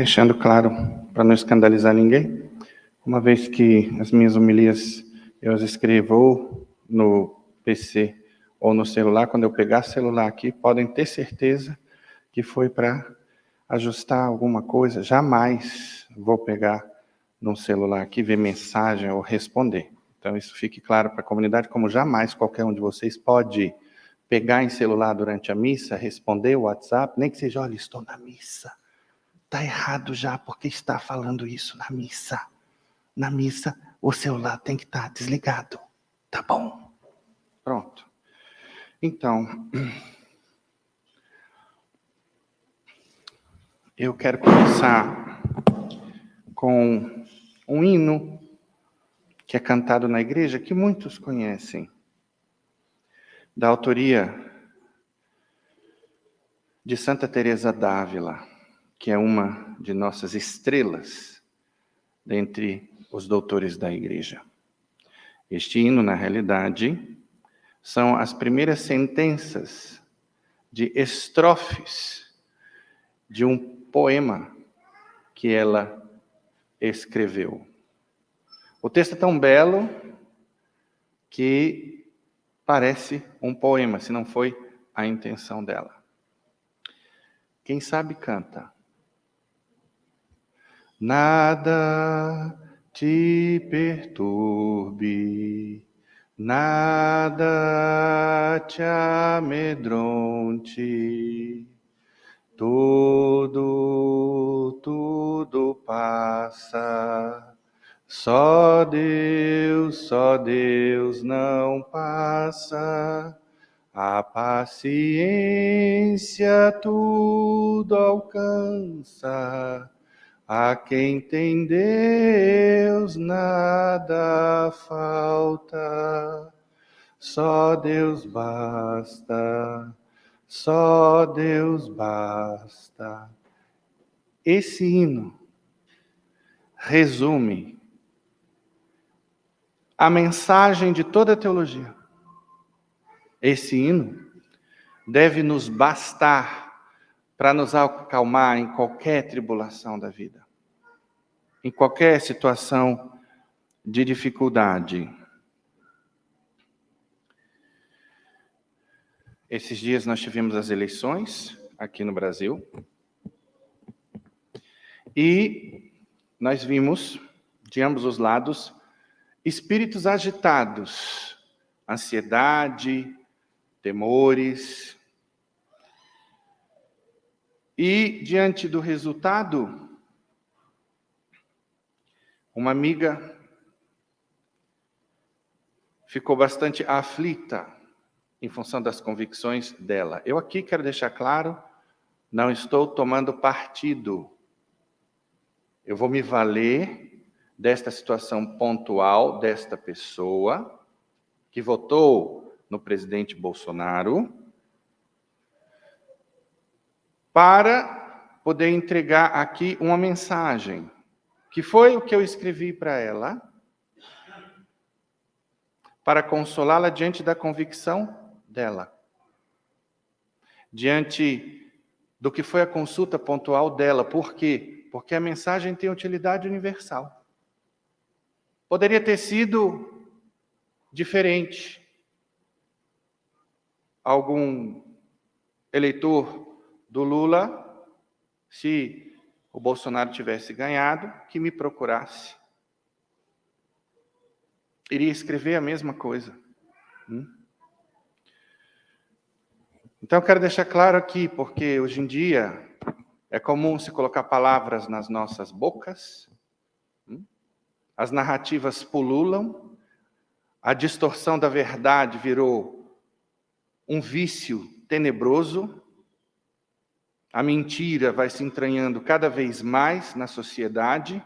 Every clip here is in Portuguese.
deixando claro, para não escandalizar ninguém, uma vez que as minhas homilias eu as escrevo ou no PC ou no celular, quando eu pegar celular aqui, podem ter certeza que foi para ajustar alguma coisa. Jamais vou pegar num celular aqui, ver mensagem ou responder. Então isso fique claro para a comunidade, como jamais qualquer um de vocês pode pegar em celular durante a missa, responder o WhatsApp, nem que seja, olha, estou na missa. Está errado já, porque está falando isso na missa. Na missa, o celular tem que estar desligado. Tá bom? Pronto. Então, eu quero começar com um hino que é cantado na igreja, que muitos conhecem, da autoria de Santa Teresa d'Ávila, que é uma de nossas estrelas dentre os doutores da igreja. Este hino, na realidade, são as primeiras sentenças de estrofes de um poema que ela escreveu. O texto é tão belo que parece um poema, se não foi a intenção dela. Quem sabe canta. Nada te perturbe, nada te amedronte, tudo passa, só Deus não passa, a paciência tudo alcança, a quem tem Deus nada falta, só Deus basta, só Deus basta. Esse hino resume a mensagem de toda a teologia. Esse hino deve nos bastar para nos acalmar em qualquer tribulação da vida, em qualquer situação de dificuldade. Esses dias nós tivemos as eleições aqui no Brasil e nós vimos, de ambos os lados, espíritos agitados, ansiedade, temores. E, diante do resultado, uma amiga ficou bastante aflita em função das convicções dela. Eu aqui quero deixar claro, não estou tomando partido. Eu vou me valer desta situação pontual, desta pessoa que votou no presidente Bolsonaro, para poder entregar aqui uma mensagem, que foi o que eu escrevi para ela, para consolá-la diante da convicção dela, diante do que foi a consulta pontual dela. Por quê? Porque a mensagem tem utilidade universal. Poderia ter sido diferente. Algum eleitor do Lula, se o Bolsonaro tivesse ganhado, que me procurasse. Iria escrever a mesma coisa. Então eu quero deixar claro aqui, porque hoje em dia é comum se colocar palavras nas nossas bocas, as narrativas pululam, a distorção da verdade virou um vício tenebroso, a mentira vai se entranhando cada vez mais na sociedade.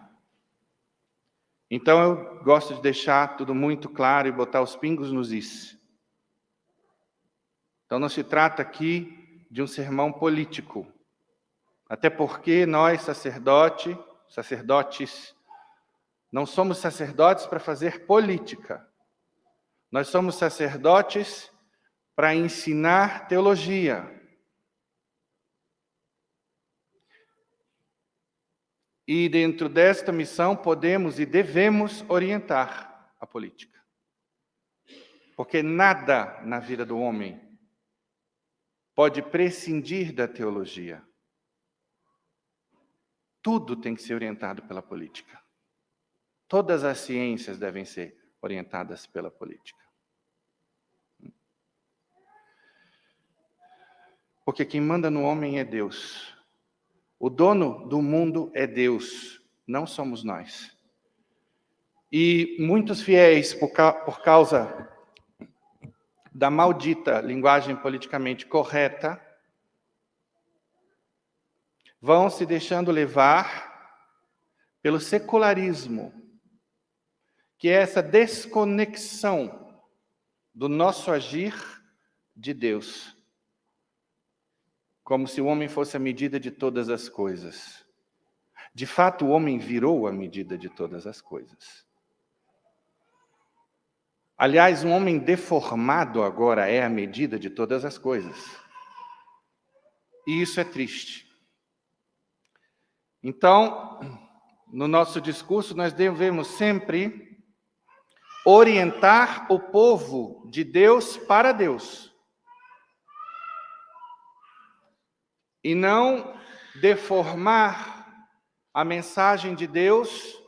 Então eu gosto de deixar tudo muito claro e botar os pingos nos is. Então não se trata aqui de um sermão político, até porque nós, sacerdotes, não somos sacerdotes para fazer política. Nós somos sacerdotes para ensinar teologia. E dentro desta missão podemos e devemos orientar a política. Porque nada na vida do homem pode prescindir da teologia. Tudo tem que ser orientado pela política. Todas as ciências devem ser orientadas pela política. Porque quem manda no homem é Deus. O dono do mundo é Deus, não somos nós. E muitos fiéis, por causa da maldita linguagem politicamente correta, vão se deixando levar pelo secularismo, que é essa desconexão do nosso agir de Deus. Como se o homem fosse a medida de todas as coisas. De fato, o homem virou a medida de todas as coisas. Aliás, um homem deformado agora é a medida de todas as coisas. E isso é triste. Então, no nosso discurso, nós devemos sempre orientar o povo de Deus para Deus. E não deformar a mensagem de Deus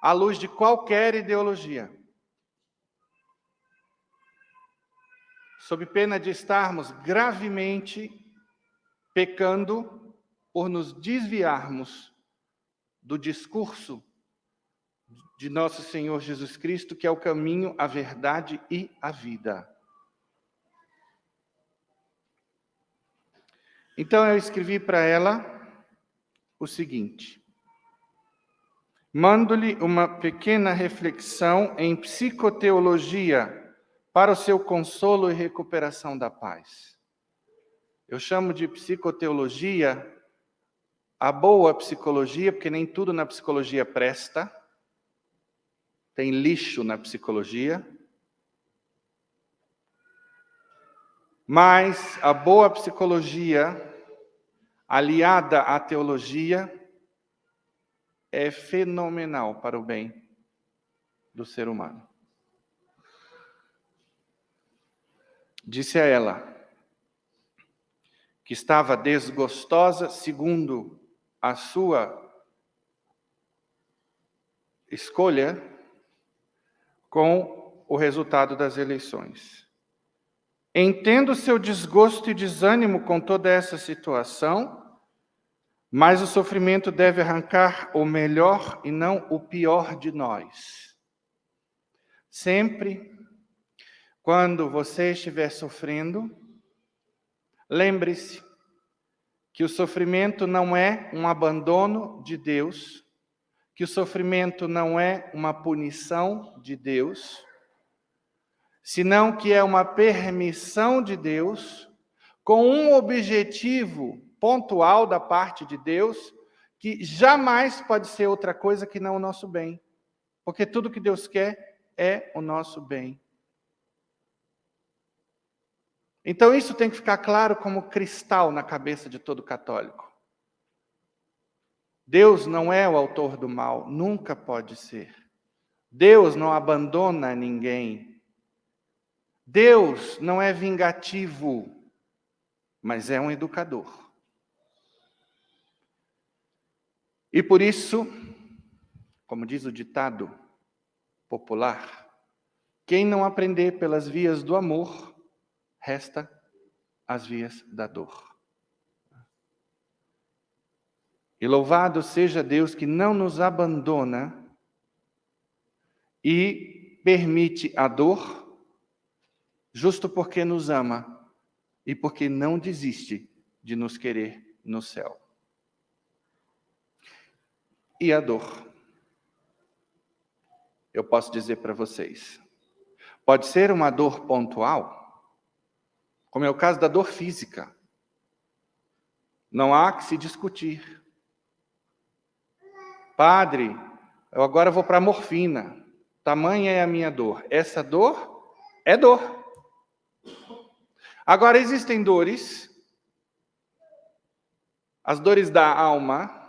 à luz de qualquer ideologia. Sob pena de estarmos gravemente pecando por nos desviarmos do discurso de nosso Senhor Jesus Cristo, que é o caminho, a verdade e a vida. Então eu escrevi para ela o seguinte: mando-lhe uma pequena reflexão em psicoteologia para o seu consolo e recuperação da paz. Eu chamo de psicoteologia a boa psicologia, porque nem tudo na psicologia presta. Tem lixo na psicologia. Mas a boa psicologia, aliada à teologia, é fenomenal para o bem do ser humano. Disse a ela que estava desgostosa, segundo a sua escolha, com o resultado das eleições. Entendo seu desgosto e desânimo com toda essa situação, mas o sofrimento deve arrancar o melhor e não o pior de nós. Sempre, quando você estiver sofrendo, lembre-se que o sofrimento não é um abandono de Deus, que o sofrimento não é uma punição de Deus, senão que é uma permissão de Deus, com um objetivo pontual da parte de Deus, que jamais pode ser outra coisa que não o nosso bem. Porque tudo que Deus quer é o nosso bem. Então isso tem que ficar claro como cristal na cabeça de todo católico. Deus não é o autor do mal, nunca pode ser. Deus não abandona ninguém. Deus não é vingativo, mas é um educador. E por isso, como diz o ditado popular, quem não aprender pelas vias do amor, resta as vias da dor. E louvado seja Deus que não nos abandona e permite a dor, justo porque nos ama e porque não desiste de nos querer no céu. E a dor? Eu posso dizer para vocês, pode ser uma dor pontual, como é o caso da dor física. Não há que se discutir. Padre, eu agora vou para a morfina. Tamanha é a minha dor. Essa dor é dor. Agora, existem dores, as dores da alma,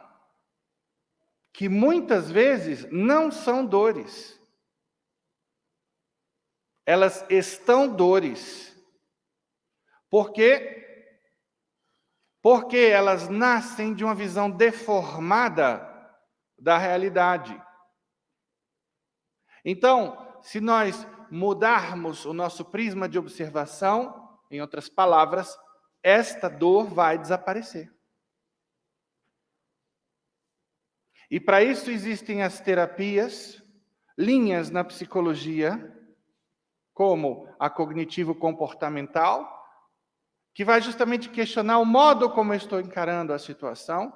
que muitas vezes não são dores. Elas estão dores. Por quê? Porque elas nascem de uma visão deformada da realidade. Então, se nós mudarmos o nosso prisma de observação, em outras palavras, esta dor vai desaparecer. E para isso existem as terapias, linhas na psicologia, como a cognitivo-comportamental, que vai justamente questionar o modo como eu estou encarando a situação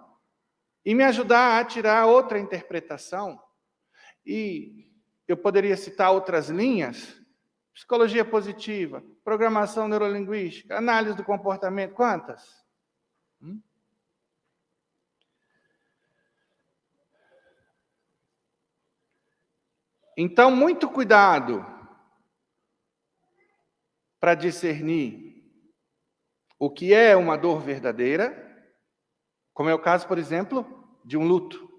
e me ajudar a tirar outra interpretação. E eu poderia citar outras linhas: psicologia positiva, programação neurolinguística, análise do comportamento. Quantas? Então, muito cuidado para discernir o que é uma dor verdadeira, como é o caso, por exemplo, de um luto.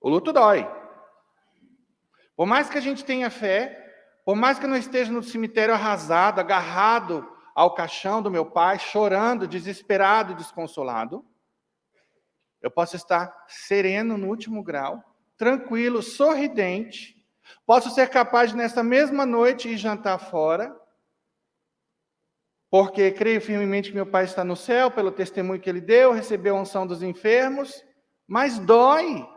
O luto dói. Por mais que a gente tenha fé, por mais que eu não esteja no cemitério arrasado, agarrado ao caixão do meu pai, chorando, desesperado e desconsolado, eu posso estar sereno no último grau, tranquilo, sorridente. Posso ser capaz de, nessa mesma noite, ir jantar fora, porque creio firmemente que meu pai está no céu, pelo testemunho que ele deu, recebeu a unção dos enfermos, mas dói.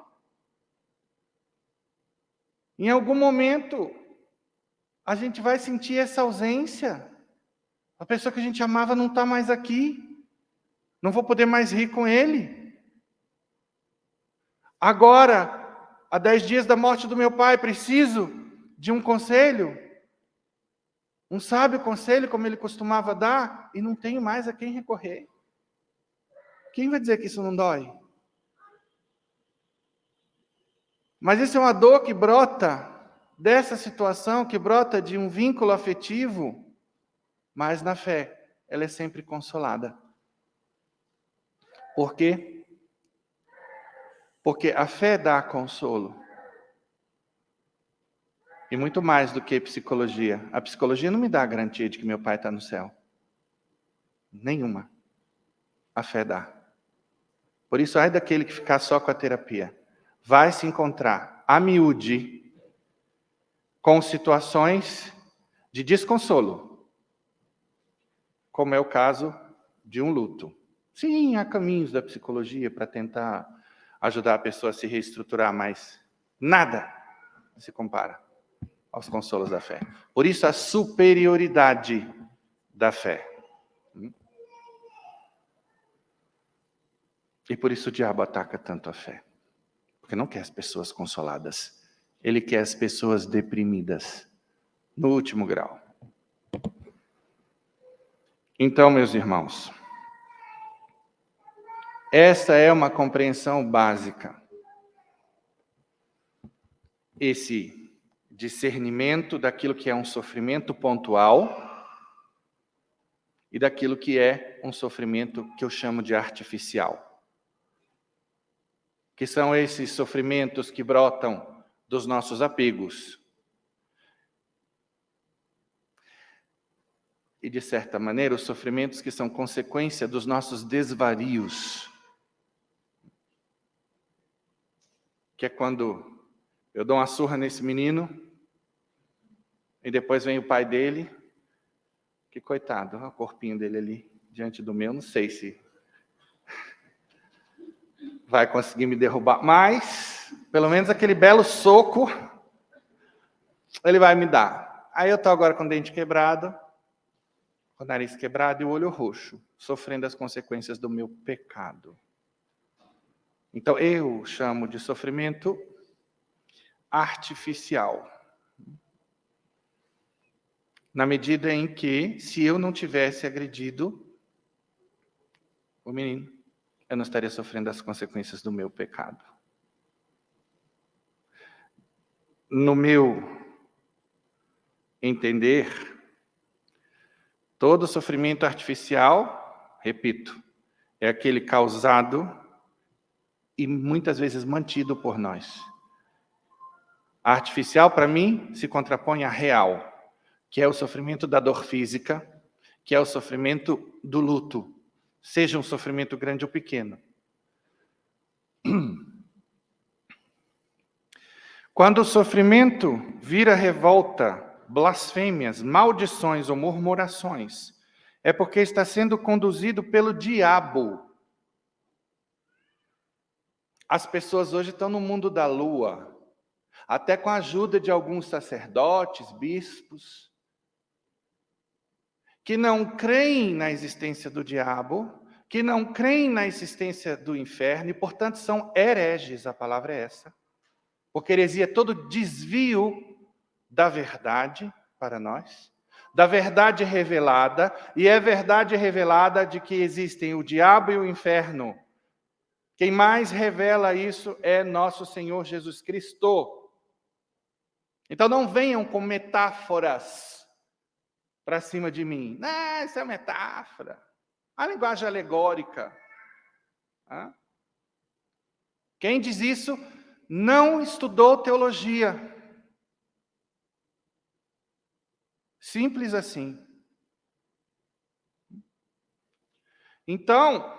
Em algum momento, a gente vai sentir essa ausência. A pessoa que a gente amava não está mais aqui. Não vou poder mais rir com ele. Agora, há 10 dias da morte do meu pai, preciso de um conselho. Um sábio conselho, como ele costumava dar, e não tenho mais a quem recorrer. Quem vai dizer que isso não dói? Mas isso é uma dor que brota dessa situação, que brota de um vínculo afetivo, mas na fé, ela é sempre consolada. Por quê? Porque a fé dá consolo. E muito mais do que psicologia. A psicologia não me dá a garantia de que meu pai está no céu. Nenhuma. A fé dá. Por isso, ai daquele que ficar só com a terapia. Vai se encontrar a miúde com situações de desconsolo, como é o caso de um luto. Sim, há caminhos da psicologia para tentar ajudar a pessoa a se reestruturar, mas nada se compara aos consolos da fé. Por isso, a superioridade da fé. E por isso o diabo ataca tanto a fé. Porque não quer as pessoas consoladas. Ele quer as pessoas deprimidas, no último grau. Então, meus irmãos, essa é uma compreensão básica. Esse discernimento daquilo que é um sofrimento pontual e daquilo que é um sofrimento que eu chamo de artificial. Que são esses sofrimentos que brotam dos nossos apegos. E, de certa maneira, os sofrimentos que são consequência dos nossos desvarios. Que é quando eu dou uma surra nesse menino, e depois vem o pai dele, que coitado, olha o corpinho dele ali, diante do meu, não sei se vai conseguir me derrubar, mas, pelo menos aquele belo soco, ele vai me dar. Aí eu estou agora com o dente quebrado, com o nariz quebrado e o olho roxo, sofrendo as consequências do meu pecado. Então, eu chamo de sofrimento artificial. Na medida em que, se eu não tivesse agredido o menino, eu não estaria sofrendo as consequências do meu pecado. No meu entender, todo sofrimento artificial, repito, é aquele causado e muitas vezes mantido por nós. A artificial, para mim, se contrapõe à real, que é o sofrimento da dor física, que é o sofrimento do luto, seja um sofrimento grande ou pequeno. Quando o sofrimento vira revolta, blasfêmias, maldições ou murmurações, é porque está sendo conduzido pelo diabo. As pessoas hoje estão no mundo da lua, até com a ajuda de alguns sacerdotes, bispos, que não creem na existência do diabo, que não creem na existência do inferno, e, portanto, são hereges, a palavra é essa. Porque heresia é todo desvio da verdade para nós, da verdade revelada, e é verdade revelada de que existem o diabo e o inferno. Quem mais revela isso é nosso Senhor Jesus Cristo. Então não venham com metáforas para cima de mim. Não, isso é metáfora. A linguagem alegórica. Quem diz isso não estudou teologia. Simples assim. Então,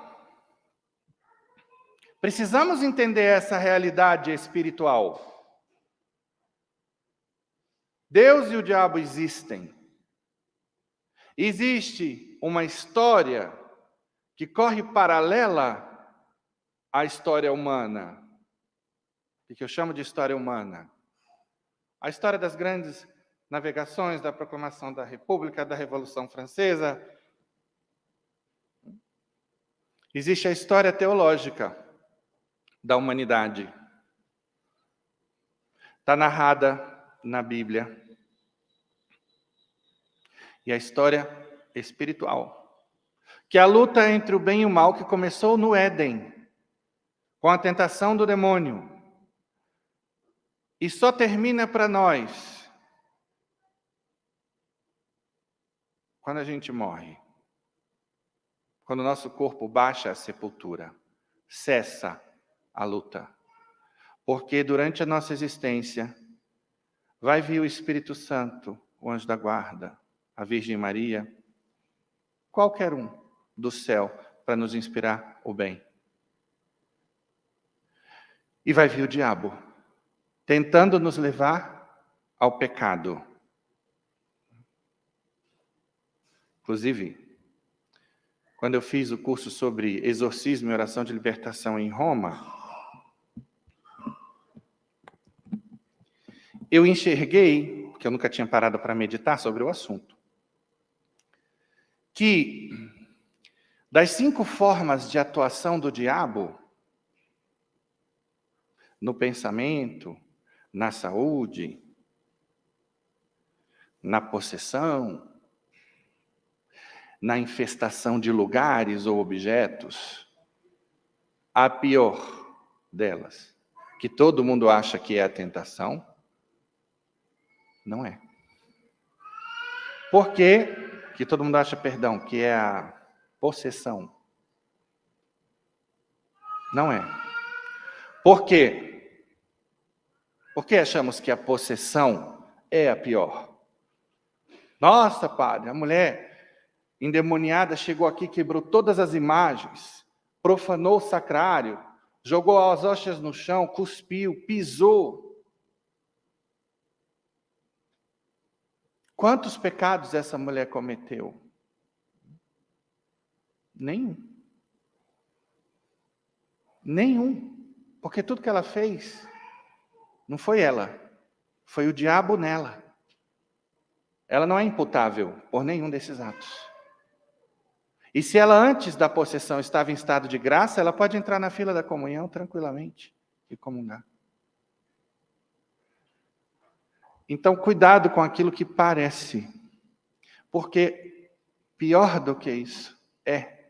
precisamos entender essa realidade espiritual. Deus e o diabo existem. Existe uma história que corre paralela à história humana. O que eu chamo de história humana? A história das grandes navegações, da proclamação da República, da Revolução Francesa. Existe a história teológica da humanidade. Está narrada na Bíblia. E a história espiritual, que é a luta entre o bem e o mal que começou no Éden, com a tentação do demônio, e só termina para nós quando a gente morre, quando o nosso corpo baixa à sepultura, cessa a luta, porque durante a nossa existência vai vir o Espírito Santo, o anjo da guarda, a Virgem Maria, qualquer um do céu, para nos inspirar o bem. E vai vir o diabo, tentando nos levar ao pecado. Inclusive, quando eu fiz o curso sobre exorcismo e oração de libertação em Roma, eu enxerguei, porque eu nunca tinha parado para meditar sobre o assunto, que das 5 formas de atuação do diabo, no pensamento, na saúde, na possessão, na infestação de lugares ou objetos, a pior delas, que todo mundo acha que é a tentação, não é. Por que todo mundo acha, que é a possessão? Não é. Por quê? Por que achamos que a possessão é a pior? Nossa, padre, a mulher endemoniada chegou aqui, quebrou todas as imagens, profanou o sacrário, jogou as hóstias no chão, cuspiu, pisou. Quantos pecados essa mulher cometeu? Nenhum. Nenhum. Porque tudo que ela fez não foi ela, foi o diabo nela. Ela não é imputável por nenhum desses atos. E se ela antes da possessão estava em estado de graça, ela pode entrar na fila da comunhão tranquilamente e comungar. Então, cuidado com aquilo que parece, porque pior do que isso é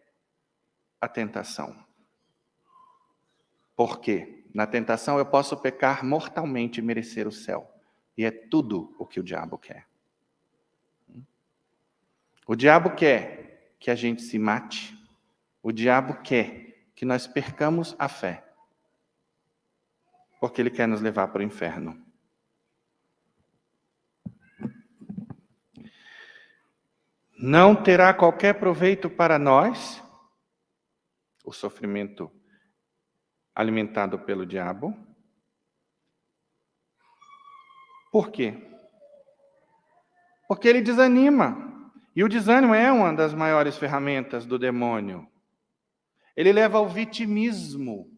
a tentação. Por quê? Na tentação eu posso pecar mortalmente e merecer o céu. E é tudo o que o diabo quer. O diabo quer que a gente se mate. O diabo quer que nós percamos a fé. porque ele quer nos levar para o inferno. Não terá qualquer proveito para nós o sofrimento alimentado pelo diabo. Por quê? Porque ele desanima. E o desânimo é uma das maiores ferramentas do demônio. Ele leva ao vitimismo.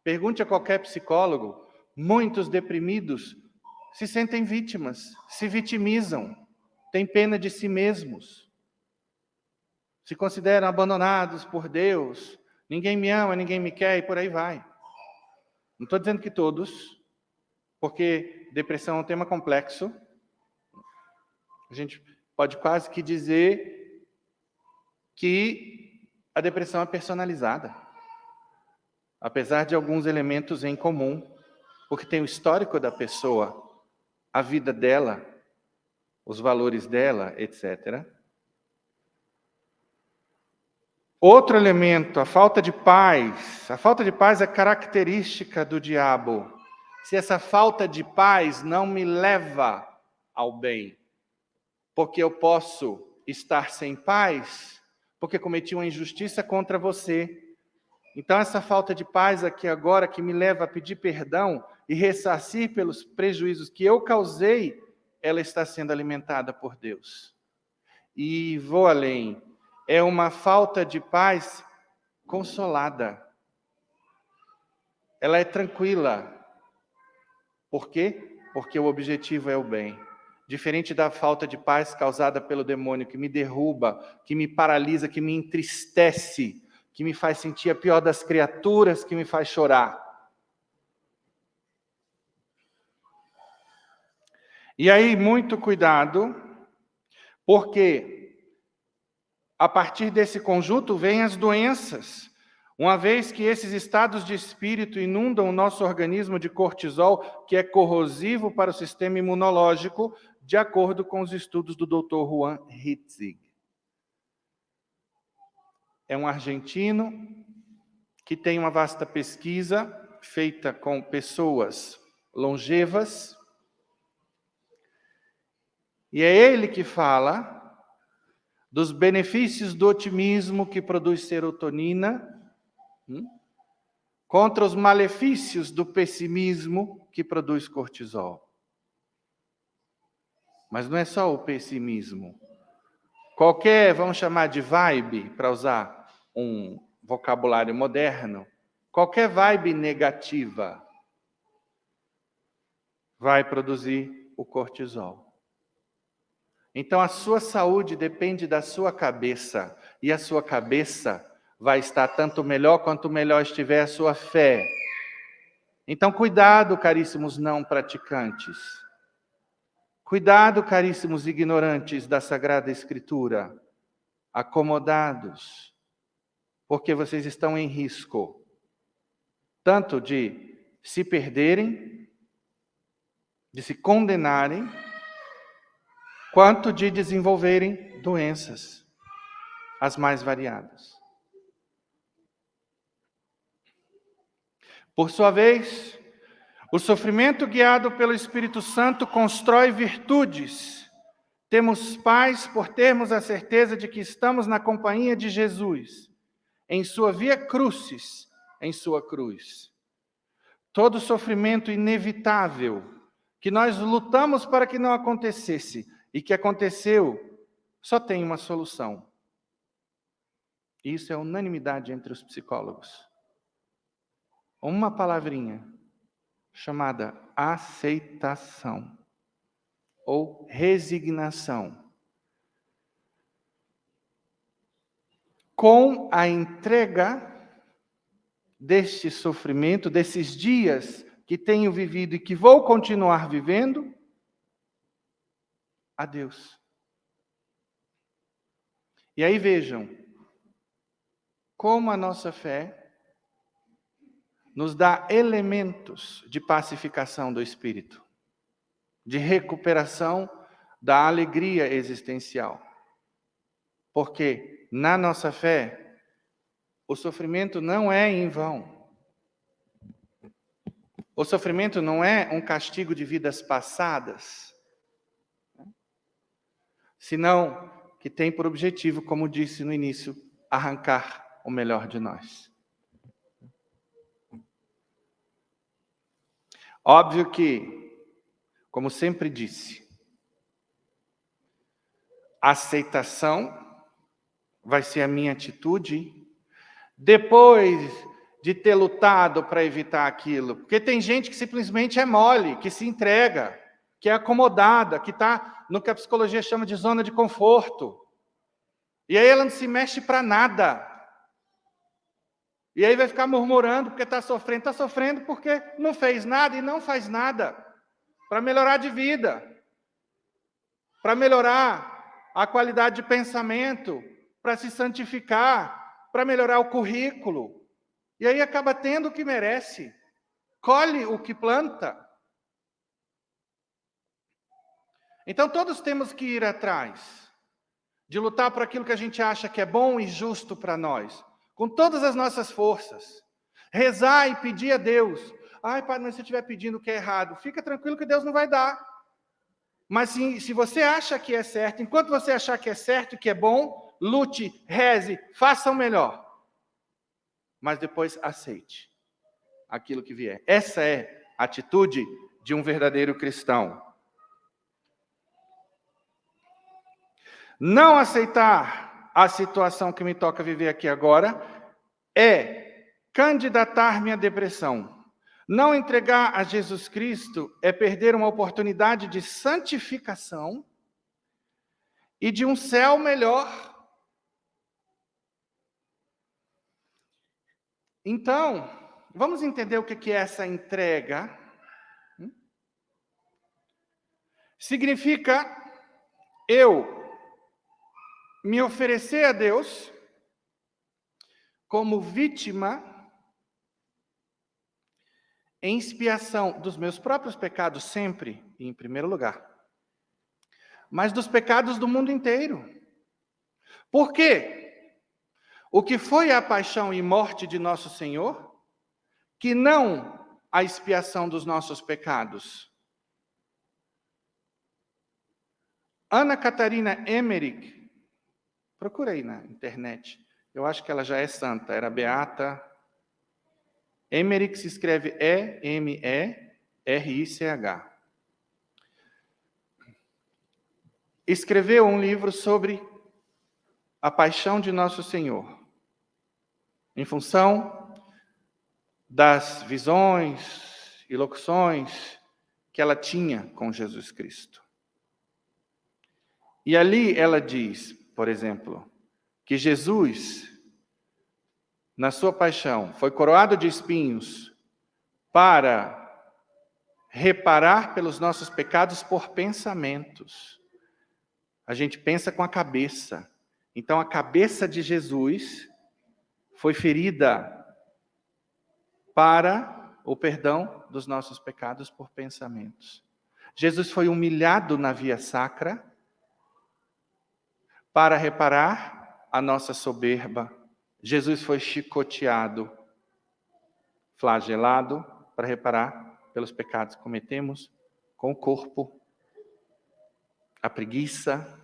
Pergunte a qualquer psicólogo, muitos deprimidos se sentem vítimas, se vitimizam, têm pena de si mesmos, se consideram abandonados por Deus, ninguém me ama, ninguém me quer e por aí vai. Não estou dizendo que todos, porque depressão é um tema complexo. A gente pode quase que dizer que a depressão é personalizada, apesar de alguns elementos em comum, porque tem o histórico da pessoa, a vida dela, os valores dela, etc. Outro elemento, a falta de paz. A falta de paz é característica do diabo. Se essa falta de paz não me leva ao bem, porque eu posso estar sem paz, porque cometi uma injustiça contra você. Então, essa falta de paz aqui agora, que me leva a pedir perdão e ressarcir pelos prejuízos que eu causei, ela está sendo alimentada por Deus. E vou além, é uma falta de paz consolada. Ela é tranquila. Por quê? Porque o objetivo é o bem. Diferente da falta de paz causada pelo demônio, que me derruba, que me paralisa, que me entristece, que me faz sentir a pior das criaturas, que me faz chorar. E aí, muito cuidado, porque a partir desse conjunto vêm as doenças. Uma vez que esses estados de espírito inundam o nosso organismo de cortisol, que é corrosivo para o sistema imunológico, de acordo com os estudos do Dr. Juan Hitzig. É um argentino que tem uma vasta pesquisa feita com pessoas longevas, e é ele que fala dos benefícios do otimismo que produz serotonina, contra os malefícios do pessimismo que produz cortisol. Mas não é só o pessimismo. Qualquer, vamos chamar de vibe, para usar um vocabulário moderno, qualquer vibe negativa vai produzir o cortisol. Então, a sua saúde depende da sua cabeça, e a sua cabeça vai estar tanto melhor quanto melhor estiver a sua fé. Então, cuidado, caríssimos não praticantes. Cuidado, caríssimos ignorantes da Sagrada Escritura, acomodados, porque vocês estão em risco, tanto de se perderem, de se condenarem, quanto de desenvolverem doenças, as mais variadas. Por sua vez, o sofrimento guiado pelo Espírito Santo constrói virtudes. Temos paz por termos a certeza de que estamos na companhia de Jesus, em sua via crucis, em sua cruz. Todo sofrimento inevitável, que nós lutamos para que não acontecesse, e que aconteceu, só tem uma solução. Isso é unanimidade entre os psicólogos. Uma palavrinha, chamada aceitação ou resignação. Com a entrega deste sofrimento, desses dias que tenho vivido e que vou continuar vivendo, a Deus. E aí vejam, como a nossa fé nos dá elementos de pacificação do espírito, de recuperação da alegria existencial. Porque na nossa fé, o sofrimento não é em vão. O sofrimento não é um castigo de vidas passadas, senão que tem por objetivo, como disse no início, arrancar o melhor de nós. Óbvio que, como sempre disse, a aceitação vai ser a minha atitude depois de ter lutado para evitar aquilo. Porque tem gente que simplesmente é mole, que se entrega, que é acomodada, que está no que a psicologia chama de zona de conforto. E aí ela não se mexe para nada. E aí vai ficar murmurando porque está sofrendo porque não fez nada e não faz nada para melhorar de vida, para melhorar a qualidade de pensamento, para se santificar, para melhorar o currículo. E aí acaba tendo o que merece, colhe o que planta. Então todos temos que ir atrás de lutar por aquilo que a gente acha que é bom e justo para nós, com todas as nossas forças. Rezar e pedir a Deus. Ai, Padre, mas se eu estiver pedindo o que é errado, fica tranquilo que Deus não vai dar. Mas se você acha que é certo, enquanto você achar que é certo e que é bom, lute, reze, faça o melhor. Mas depois aceite aquilo que vier. Essa é a atitude de um verdadeiro cristão. Não aceitar a situação que me toca viver aqui agora é candidatar-me à depressão. Não entregar a Jesus Cristo é perder uma oportunidade de santificação e de um céu melhor. Então, vamos entender o que é essa entrega. Significa eu me oferecer a Deus como vítima em expiação dos meus próprios pecados sempre, e em primeiro lugar, mas dos pecados do mundo inteiro. Por quê? O que foi a paixão e morte de nosso Senhor, que não a expiação dos nossos pecados. Ana Catarina Emmerich, procura aí na internet, eu acho que ela já é santa, era beata. Emmerich se escreve E-M-E-R-I-C-H. Escreveu um livro sobre a paixão de Nosso Senhor, em função das visões e locuções que ela tinha com Jesus Cristo. E ali ela diz, por exemplo, que Jesus, na sua paixão, foi coroado de espinhos para reparar pelos nossos pecados por pensamentos. A gente pensa com a cabeça. Então a cabeça de Jesus foi ferida para o perdão dos nossos pecados por pensamentos. Jesus foi humilhado na via sacra para reparar a nossa soberba. Jesus foi chicoteado, flagelado, para reparar pelos pecados que cometemos com o corpo, a preguiça.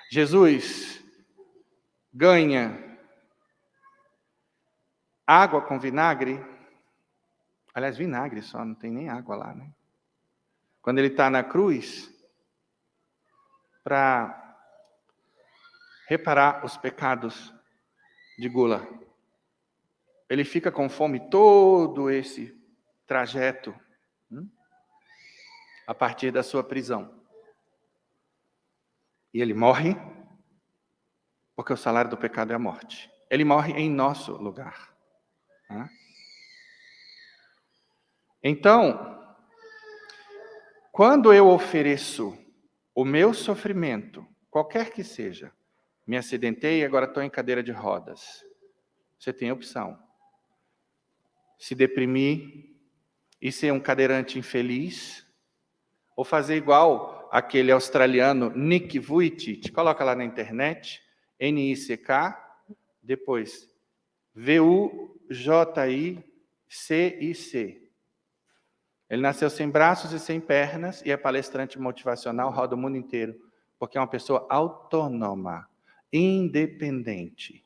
Jesus ganha água com vinagre. Aliás, vinagre só, não tem nem água lá, né? Quando ele está na cruz, para reparar os pecados de gula. Ele fica com fome todo esse trajeto, a partir da sua prisão. E ele morre, porque o salário do pecado é a morte. Ele morre em nosso lugar. Então, quando eu ofereço o meu sofrimento, qualquer que seja, me acidentei e agora estou em cadeira de rodas. Você tem a opção. Se deprimir e ser um cadeirante infeliz, ou fazer igual aquele australiano Nick Vujicic, coloca lá na internet, Nick, depois JICIC. Ele nasceu sem braços e sem pernas e é palestrante motivacional, roda o mundo inteiro, porque é uma pessoa autônoma, independente.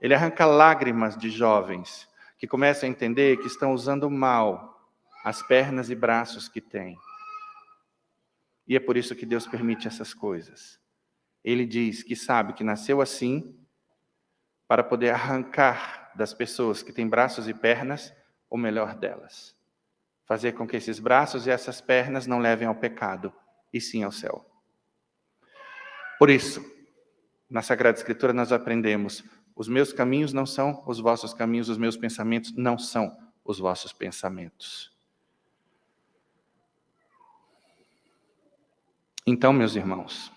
Ele arranca lágrimas de jovens que começam a entender que estão usando mal as pernas e braços que têm. E é por isso que Deus permite essas coisas. Ele diz que sabe que nasceu assim para poder arrancar das pessoas que têm braços e pernas o melhor delas. Fazer com que esses braços e essas pernas não levem ao pecado, e sim ao céu. Por isso, na Sagrada Escritura nós aprendemos: os meus caminhos não são os vossos caminhos, os meus pensamentos não são os vossos pensamentos. Então, meus irmãos,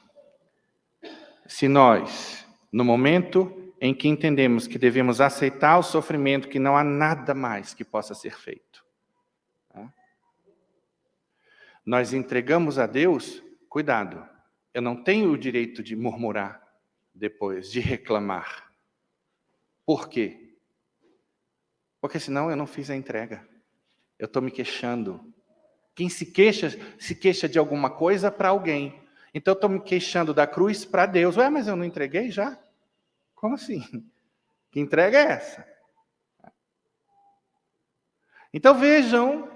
se nós, no momento em que entendemos que devemos aceitar o sofrimento, que não há nada mais que possa ser feito, nós entregamos a Deus, cuidado, eu não tenho o direito de murmurar depois, de reclamar. Por quê? Porque senão eu não fiz a entrega. Eu estou me queixando. Quem se queixa de alguma coisa para alguém. Então eu estou me queixando da cruz para Deus. Ué, mas eu não entreguei já? Como assim? Que entrega é essa? Então vejam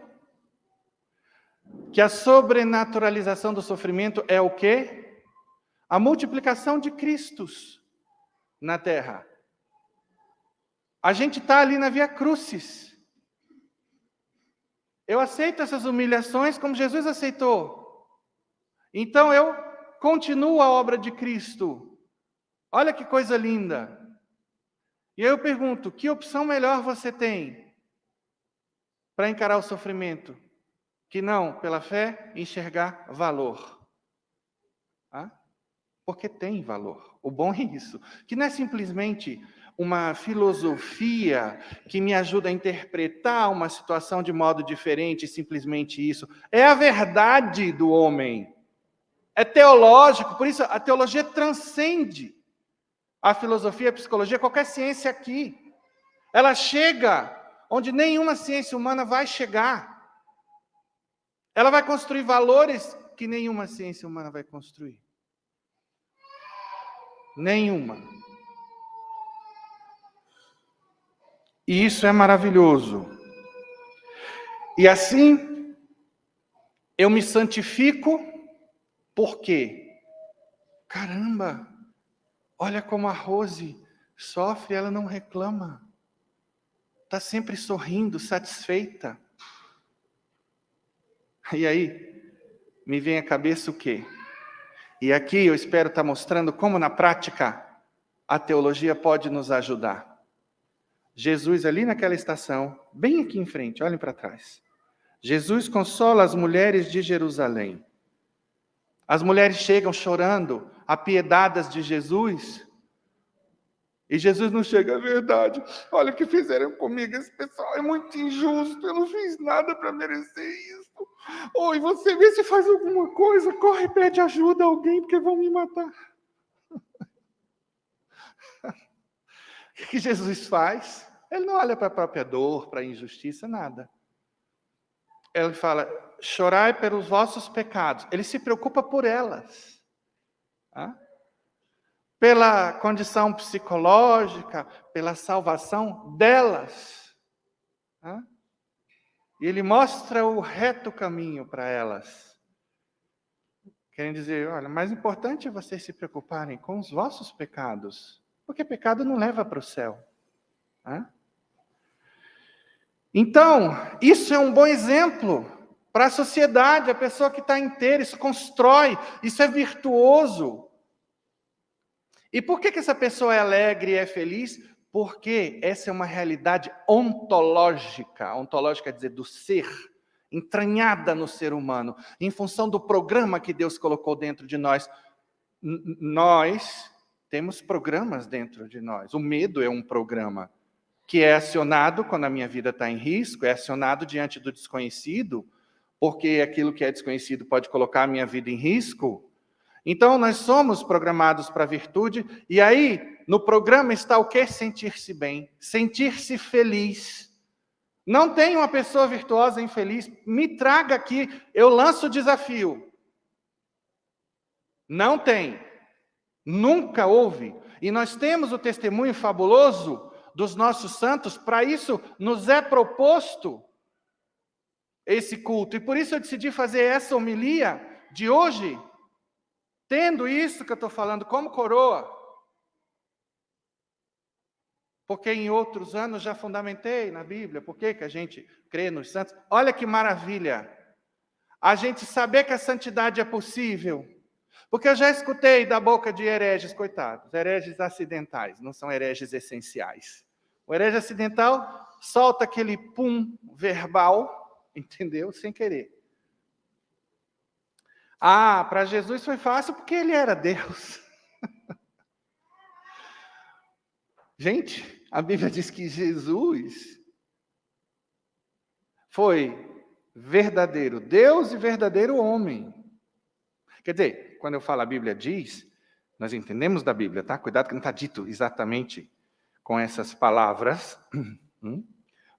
que a sobrenaturalização do sofrimento é o quê? A multiplicação de Cristos na terra. A gente está ali na Via Crucis. Eu aceito essas humilhações como Jesus aceitou. Então eu continuo a obra de Cristo. Olha que coisa linda. E eu pergunto, que opção melhor você tem para encarar o sofrimento? Que não, pela fé, enxergar valor. Porque tem valor. O bom é isso. Que não é simplesmente uma filosofia que me ajuda a interpretar uma situação de modo diferente, simplesmente isso. É a verdade do homem. É teológico, por isso a teologia transcende a filosofia, a psicologia, qualquer ciência aqui. Ela chega onde nenhuma ciência humana vai chegar. Ela vai construir valores que nenhuma ciência humana vai construir. Nenhuma. E isso é maravilhoso. E assim, eu me santifico, porque, caramba, olha como a Rose sofre, ela não reclama. Está sempre sorrindo, satisfeita. E aí, me vem à cabeça o quê? E aqui eu espero estar mostrando como na prática a teologia pode nos ajudar. Jesus ali naquela estação, bem aqui em frente, olhem para trás. Jesus consola as mulheres de Jerusalém. As mulheres chegam chorando, apiedadas de Jesus. E Jesus não chega, é verdade. Olha o que fizeram comigo, esse pessoal é muito injusto, eu não fiz nada para merecer isso. Oi, você vê se faz alguma coisa, corre e pede ajuda a alguém, porque vão me matar. O que Jesus faz? Ele não olha para a própria dor, para a injustiça, nada. Ele fala, chorai pelos vossos pecados. Ele se preocupa por elas. Pela condição psicológica, pela salvação delas. E ele mostra o reto caminho para elas. Querem dizer, olha, mais importante é vocês se preocuparem com os vossos pecados, porque pecado não leva para o céu. Então, isso é um bom exemplo para a sociedade, a pessoa que está inteira, isso constrói, isso é virtuoso. E por que essa pessoa é alegre e é feliz? Porque essa é uma realidade ontológica. Ontológica quer dizer do ser, entranhada no ser humano, em função do programa que Deus colocou dentro de nós. Nós temos programas dentro de nós. O medo é um programa que é acionado quando a minha vida está em risco, é acionado diante do desconhecido, porque aquilo que é desconhecido pode colocar a minha vida em risco. Então, nós somos programados para a virtude, e aí No programa está o quê? Sentir-se bem, sentir-se feliz. Não tem uma pessoa virtuosa e infeliz. Me traga aqui, eu lanço o desafio. Não tem. Nunca houve. E nós temos o testemunho fabuloso dos nossos santos, para isso nos é proposto esse culto. E por isso eu decidi fazer essa homilia de hoje, tendo isso que eu estou falando como coroa. Porque em outros anos já fundamentei na Bíblia, por que a gente crê nos santos. Olha que maravilha, a gente saber que a santidade é possível. Porque eu já escutei da boca de hereges, coitados, hereges acidentais, não são hereges essenciais. O herege acidental solta aquele pum verbal, entendeu? Sem querer. Ah, para Jesus foi fácil porque ele era Deus. Gente, a Bíblia diz que Jesus foi verdadeiro Deus e verdadeiro homem. Quer dizer, quando eu falo a Bíblia diz, nós entendemos da Bíblia, tá? Cuidado que não está dito exatamente com essas palavras.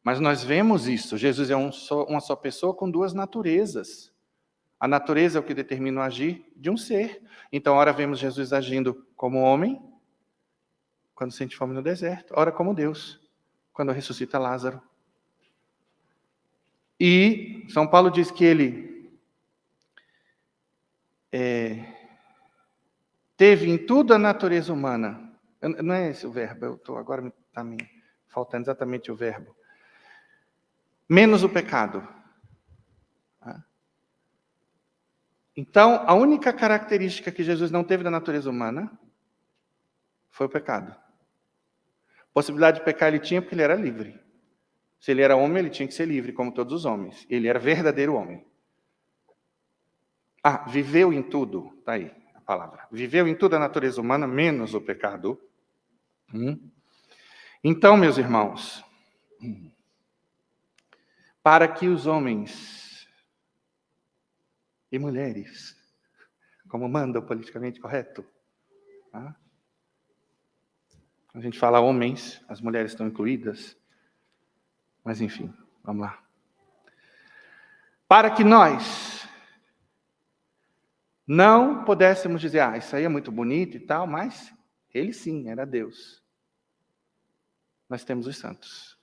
Mas nós vemos isso. Jesus é uma só pessoa com duas naturezas. A natureza é o que determina o agir de um ser. Então, ora vemos Jesus agindo como homem, quando sente fome no deserto. Ora como Deus, quando ressuscita Lázaro. E São Paulo diz que ele teve em tudo a natureza humana. Não é esse o verbo, agora está me faltando exatamente o verbo. Menos o pecado. Então, a única característica que Jesus não teve da natureza humana foi o pecado. Possibilidade de pecar ele tinha porque ele era livre. Se ele era homem, ele tinha que ser livre, como todos os homens. Ele era verdadeiro homem. Viveu em tudo. Está aí a palavra. Viveu em tudo a natureza humana, menos o pecado. Então, meus irmãos, para que os homens e mulheres, como manda o politicamente correto, a gente fala homens, as mulheres estão incluídas, mas enfim, vamos lá. Para que nós não pudéssemos dizer, isso aí é muito bonito e tal, mas ele sim, era Deus. Nós temos os santos.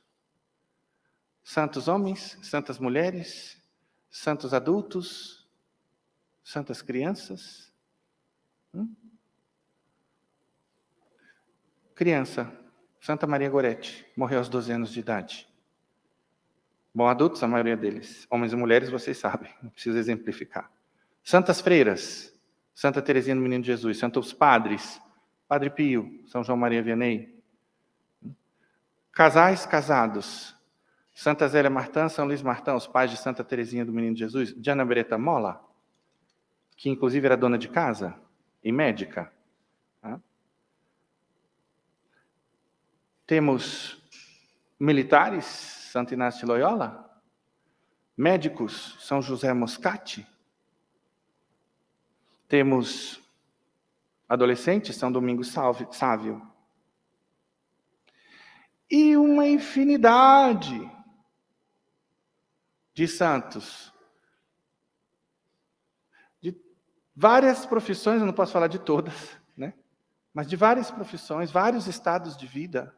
Santos homens, santas mulheres, santos adultos, santas crianças. Criança, Santa Maria Gorete, morreu aos 12 anos de idade. Bom, adultos, a maioria deles. Homens e mulheres, vocês sabem, não preciso exemplificar. Santas freiras, Santa Teresinha do Menino Jesus, santos padres, Padre Pio, São João Maria Vianney. Casais casados, Santa Zélia Martã, São Luís Martã, os pais de Santa Teresinha do Menino Jesus, Diana Beretta Mola, que inclusive era dona de casa e médica. Temos militares, Santo Inácio de Loyola, médicos, São José Moscati. Temos adolescentes, São Domingos Sávio. E uma infinidade de santos. De várias profissões, eu não posso falar de todas, né? Mas de várias profissões, vários estados de vida.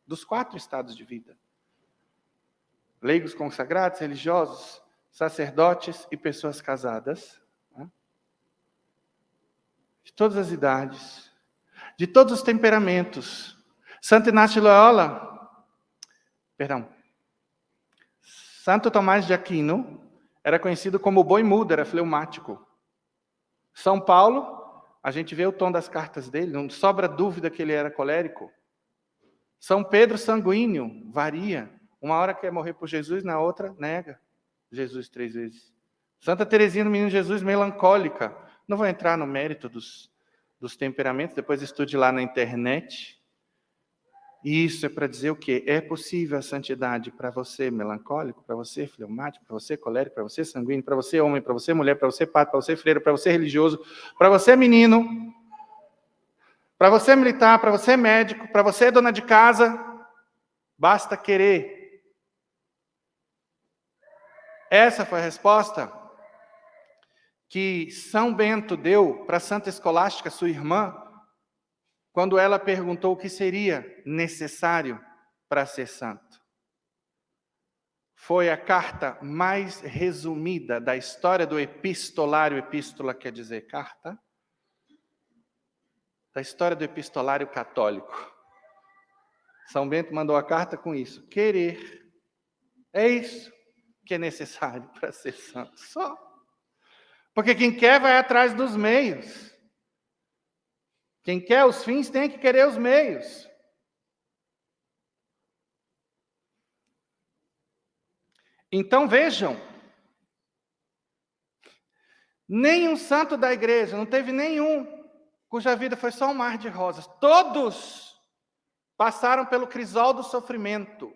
Dos 4 estados de vida. Leigos consagrados, religiosos, sacerdotes e pessoas casadas. De todas as idades. De todos os temperamentos. Santo Inácio de Loyola, Santo Tomás de Aquino era conhecido como boi mudo, era fleumático. São Paulo, a gente vê o tom das cartas dele, não sobra dúvida que ele era colérico. São Pedro sanguíneo, varia. Uma hora quer morrer por Jesus, na outra nega Jesus 3 vezes. Santa Teresinha do Menino Jesus, melancólica. Não vou entrar no mérito dos temperamentos, depois estude lá na internet. E isso é para dizer o quê? É possível a santidade para você melancólico, para você fleumático, para você colérico, para você sanguíneo, para você homem, para você mulher, para você padre, para você freira, para você religioso, para você menino, Para você militar, para você médico, para você dona de casa, basta querer. Essa foi a resposta que São Bento deu para Santa Escolástica, sua irmã, quando ela perguntou o que seria necessário para ser santo. Foi a carta mais resumida da história do epistolário. Epístola quer dizer carta. Da história do epistolário católico. São Bento mandou a carta com isso. Querer. É isso que é necessário para ser santo. Só. Porque quem quer vai atrás dos meios. Quem quer os fins tem que querer os meios. Então vejam. Nenhum santo da igreja, não teve nenhum cuja vida foi só um mar de rosas. Todos passaram pelo crisol do sofrimento.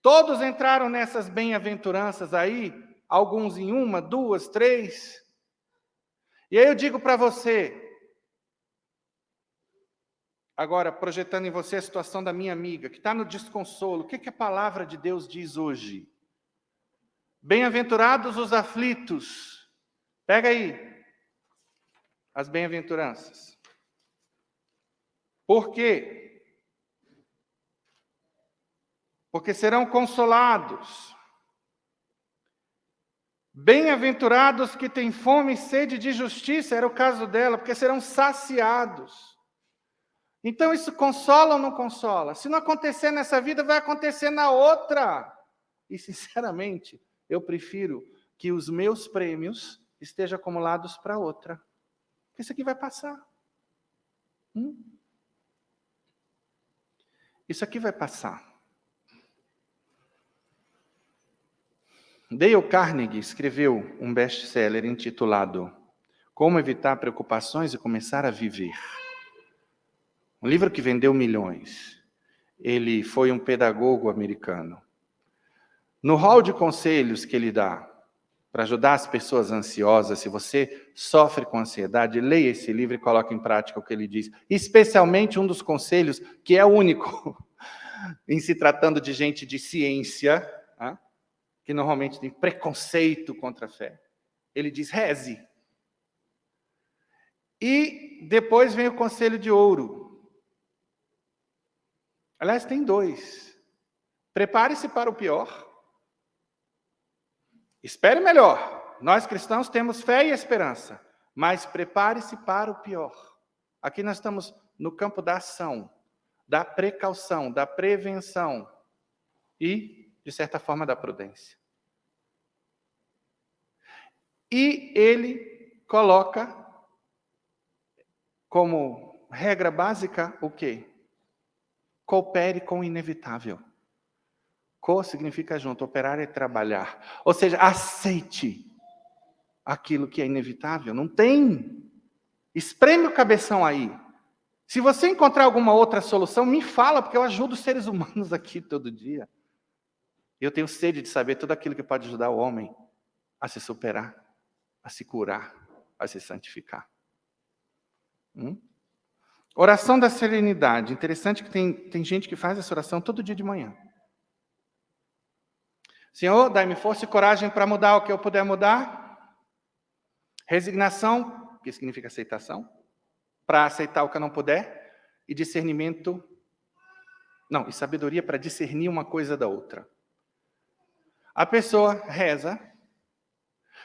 Todos entraram nessas bem-aventuranças aí, alguns em 1, 2, 3. E aí eu digo para você, agora projetando em você a situação da minha amiga, que está no desconsolo, o que a palavra de Deus diz hoje? Bem-aventurados os aflitos. Pega aí. As bem-aventuranças. Por quê? Porque serão consolados. Bem-aventurados que têm fome e sede de justiça, era o caso dela, porque serão saciados. Então isso consola ou não consola? Se não acontecer nessa vida, vai acontecer na outra. E sinceramente, eu prefiro que os meus prêmios estejam acumulados para outra. Isso aqui vai passar. Isso aqui vai passar. Dale Carnegie escreveu um best-seller intitulado Como Evitar Preocupações e Começar a Viver. Um livro que vendeu milhões. Ele foi um pedagogo americano. No hall de conselhos que ele dá para ajudar as pessoas ansiosas, se você sofre com ansiedade, leia esse livro e coloque em prática o que ele diz. Especialmente um dos conselhos, que é único, em se tratando de gente de ciência, que normalmente tem preconceito contra a fé. Ele diz, reze. E depois vem o conselho de ouro. Aliás, tem 2. Prepare-se para o pior. Espere melhor. Nós cristãos temos fé e esperança. Mas prepare-se para o pior. Aqui nós estamos no campo da ação, da precaução, da prevenção e, de certa forma, da prudência. E ele coloca como regra básica o quê? Coopere com o inevitável. Co significa junto, operar é trabalhar. Ou seja, aceite aquilo que é inevitável. Não tem. Espreme o cabeção aí. Se você encontrar alguma outra solução, me fala, porque eu ajudo os seres humanos aqui todo dia. Eu tenho sede de saber tudo aquilo que pode ajudar o homem a se superar, a se curar, a se santificar. Oração da serenidade. Interessante que tem gente que faz essa oração todo dia de manhã. Senhor, dai-me força e coragem para mudar o que eu puder mudar. Resignação, que significa aceitação, para aceitar o que eu não puder. E discernimento, e sabedoria para discernir uma coisa da outra. A pessoa reza,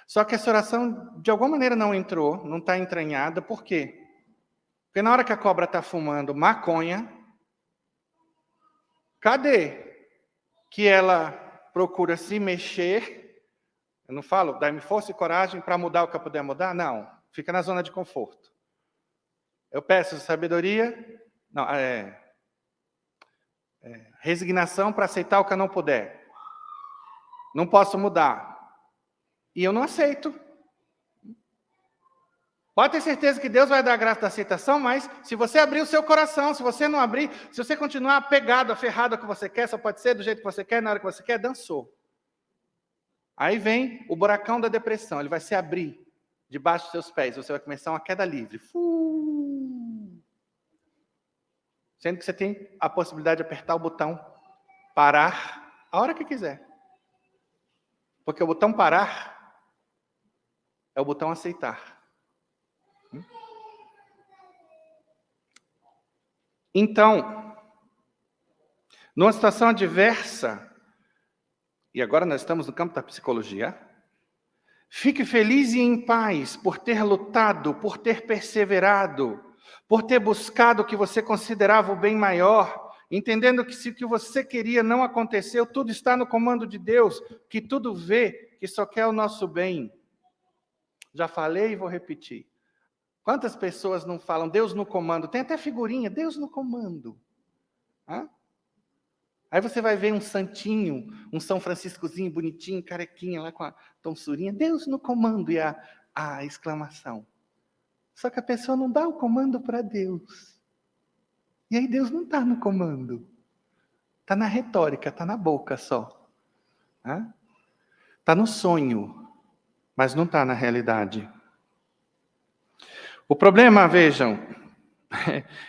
só que essa oração de alguma maneira não entrou, não está entranhada. Por quê? Porque na hora que a cobra está fumando maconha, cadê que ela procura se mexer? Eu não falo, dá-me força e coragem para mudar o que eu puder mudar? Não, fica na zona de conforto. Eu peço sabedoria, resignação para aceitar o que eu não puder. Não posso mudar. E eu não aceito. Pode ter certeza que Deus vai dar a graça da aceitação, mas se você abrir o seu coração, se você não abrir, se você continuar apegado, aferrado ao que você quer, só pode ser do jeito que você quer, na hora que você quer, dançou. Aí vem o buracão da depressão, ele vai se abrir debaixo dos seus pés, você vai começar uma queda livre. Sendo que você tem a possibilidade de apertar o botão parar a hora que quiser. Porque o botão parar é o botão aceitar. Então, numa situação adversa, e agora nós estamos no campo da psicologia, fique feliz e em paz por ter lutado, por ter perseverado, por ter buscado o que você considerava o bem maior, entendendo que se o que você queria não aconteceu, tudo está no comando de Deus, que tudo vê, que só quer o nosso bem. Já falei e vou repetir. Quantas pessoas não falam Deus no comando? Tem até figurinha, Deus no comando. Hã? Aí você vai ver um santinho, um São Franciscozinho bonitinho, carequinha lá com a tonsurinha, Deus no comando e a exclamação. Só que a pessoa não dá o comando para Deus. E aí Deus não está no comando. Está na retórica, está na boca só. Está no sonho, mas não está na realidade. O problema, vejam,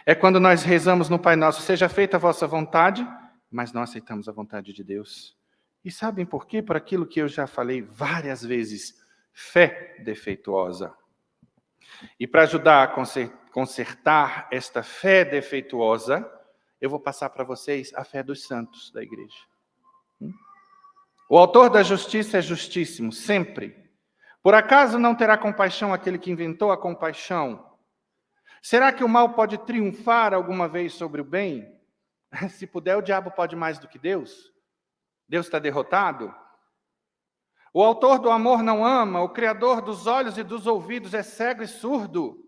é quando nós rezamos no Pai Nosso, seja feita a vossa vontade, mas não aceitamos a vontade de Deus. E sabem por quê? Por aquilo que eu já falei várias vezes, fé defeituosa. E para ajudar a consertar esta fé defeituosa, eu vou passar para vocês a fé dos santos da igreja. O autor da justiça é justíssimo, sempre. Por acaso não terá compaixão aquele que inventou a compaixão? Será que o mal pode triunfar alguma vez sobre o bem? Se puder, o diabo pode mais do que Deus? Deus está derrotado? O autor do amor não ama, o criador dos olhos e dos ouvidos é cego e surdo.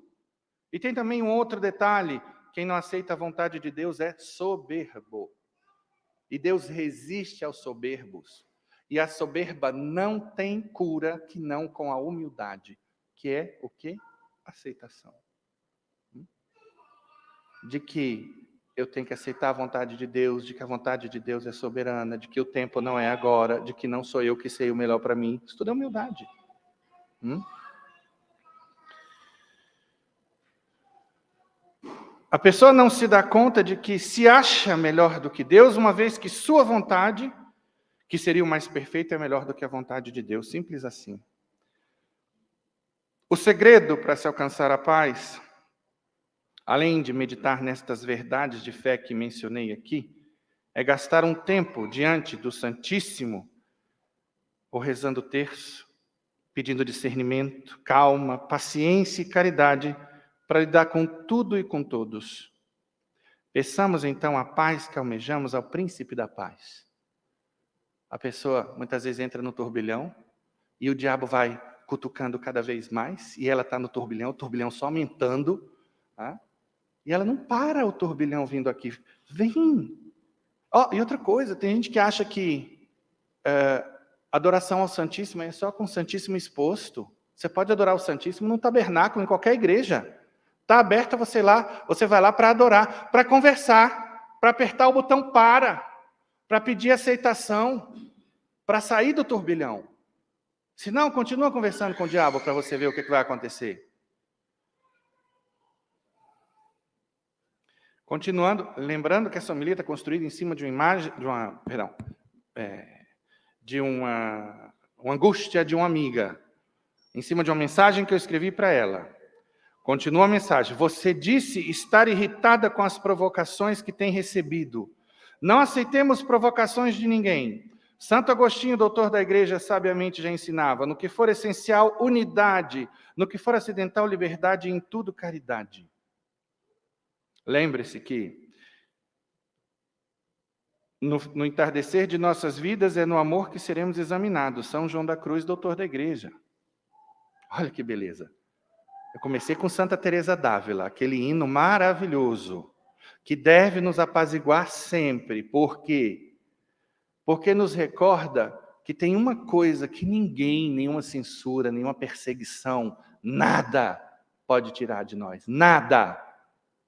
E tem também um outro detalhe, quem não aceita a vontade de Deus é soberbo. E Deus resiste aos soberbos. E a soberba não tem cura que não com a humildade, que é o quê? Aceitação. De que eu tenho que aceitar a vontade de Deus, de que a vontade de Deus é soberana, de que o tempo não é agora, de que não sou eu que sei o melhor para mim. Isso tudo é humildade. A pessoa não se dá conta de que se acha melhor do que Deus, uma vez que sua vontade, que seria o mais perfeito, é melhor do que a vontade de Deus. Simples assim. O segredo para se alcançar a paz, além de meditar nestas verdades de fé que mencionei aqui, é gastar um tempo diante do Santíssimo, ou rezando o terço, pedindo discernimento, calma, paciência e caridade para lidar com tudo e com todos. Peçamos então a paz que almejamos ao príncipe da paz. A pessoa muitas vezes entra no turbilhão e o diabo vai cutucando cada vez mais e ela está no turbilhão, o turbilhão só aumentando, e ela não para o turbilhão vindo aqui. Vem! E outra coisa, tem gente que acha que adoração ao Santíssimo é só com o Santíssimo exposto. Você pode adorar o Santíssimo num tabernáculo, em qualquer igreja. Está aberta, você vai lá para adorar, para conversar, para apertar o botão para pedir aceitação, para sair do turbilhão. Se não, continua conversando com o diabo para você ver o que vai acontecer. Continuando, lembrando que essa homilia está construída em cima de uma imagem, uma angústia de uma amiga, em cima de uma mensagem que eu escrevi para ela. Continua a mensagem. Você disse estar irritada com as provocações que tem recebido. Não aceitemos provocações de ninguém. Santo Agostinho, doutor da igreja, sabiamente já ensinava, no que for essencial, unidade, no que for acidental, liberdade, e em tudo, caridade. Lembre-se que no entardecer de nossas vidas é no amor que seremos examinados. São João da Cruz, doutor da igreja. Olha que beleza. Eu comecei com Santa Teresa d'Ávila, aquele hino maravilhoso, que deve nos apaziguar sempre. Por quê? Porque nos recorda que tem uma coisa que ninguém, nenhuma censura, nenhuma perseguição, nada pode tirar de nós. Nada.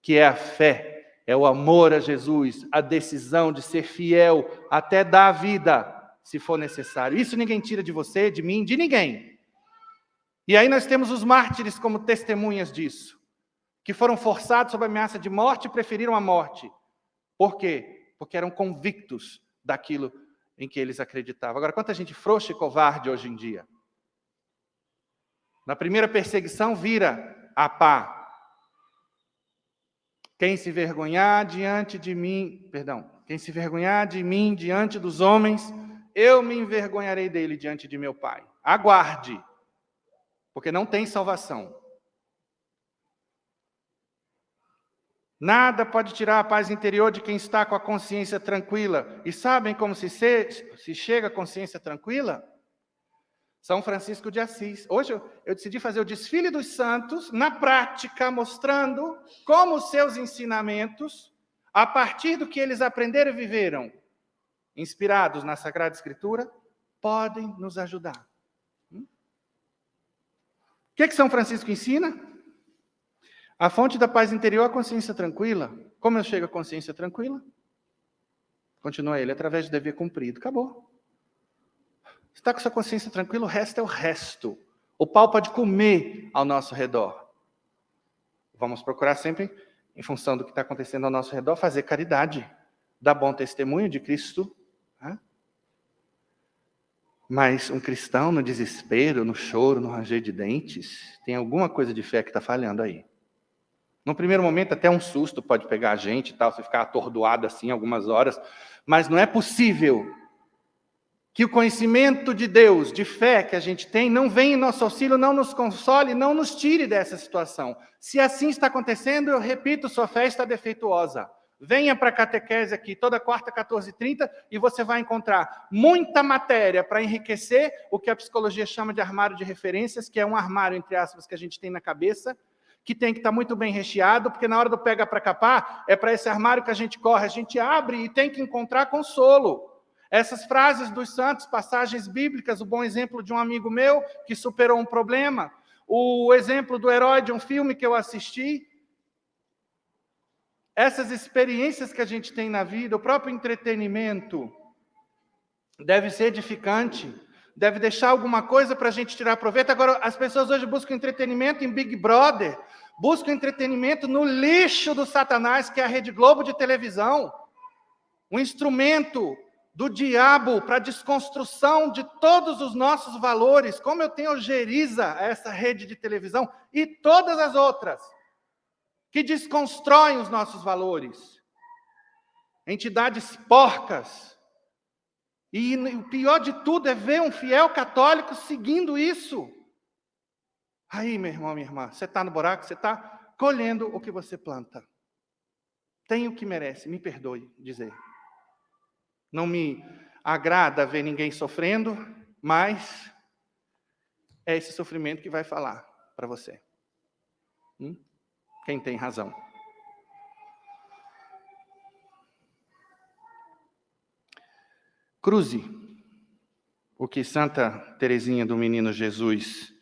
Que é a fé, é o amor a Jesus, a decisão de ser fiel até dar a vida, se for necessário. Isso ninguém tira de você, de mim, de ninguém. E aí nós temos os mártires como testemunhas disso, que foram forçados sob a ameaça de morte e preferiram a morte. Por quê? Porque eram convictos daquilo em que eles acreditavam. Agora, quanta gente frouxa e covarde hoje em dia. Na primeira perseguição, vira a pá. Quem se vergonhar de mim diante dos homens, eu me envergonharei dele diante de meu Pai. Aguarde, porque não tem salvação. Nada pode tirar a paz interior de quem está com a consciência tranquila. E sabem como se chega à consciência tranquila? São Francisco de Assis. Hoje eu decidi fazer o desfile dos santos, na prática, mostrando como os seus ensinamentos, a partir do que eles aprenderam e viveram, inspirados na Sagrada Escritura, podem nos ajudar. O que São Francisco ensina? A fonte da paz interior é a consciência tranquila. Como eu chego à consciência tranquila? Continua ele, através do dever cumprido. Acabou. Você está com sua consciência tranquila, o resto é o resto. O pau pode comer ao nosso redor. Vamos procurar sempre, em função do que está acontecendo ao nosso redor, fazer caridade, dar bom testemunho de Cristo. Mas um cristão no desespero, no choro, no ranger de dentes, tem alguma coisa de fé que está falhando aí. No primeiro momento, até um susto pode pegar a gente, tal, você ficar atordoado assim algumas horas, mas não é possível que o conhecimento de Deus, de fé que a gente tem, não venha em nosso auxílio, não nos console, não nos tire dessa situação. Se assim está acontecendo, eu repito, sua fé está defeituosa. Venha para a catequese aqui, toda quarta, 14h30, e você vai encontrar muita matéria para enriquecer o que a psicologia chama de armário de referências, que é um armário, entre aspas, que a gente tem na cabeça, que tem que estar muito bem recheado, porque na hora do pega para capar, é para esse armário que a gente corre, a gente abre e tem que encontrar consolo. Essas frases dos santos, passagens bíblicas, o bom exemplo de um amigo meu que superou um problema, o exemplo do herói de um filme que eu assisti, essas experiências que a gente tem na vida, o próprio entretenimento, deve ser edificante, deve deixar alguma coisa para a gente tirar proveito. Agora, as pessoas hoje buscam entretenimento em Big Brother, buscam entretenimento no lixo do Satanás, que é a Rede Globo de televisão, um instrumento do diabo para a desconstrução de todos os nossos valores, como eu tenho ojeriza a essa rede de televisão e todas as outras, que desconstroem os nossos valores. Entidades porcas. E o pior de tudo é ver um fiel católico seguindo isso. Aí, meu irmão, minha irmã, você está no buraco, você está colhendo o que você planta. Tem o que merece, me perdoe dizer. Não me agrada ver ninguém sofrendo, mas é esse sofrimento que vai falar para você. Quem tem razão? Cruze o que Santa Teresinha do Menino Jesus,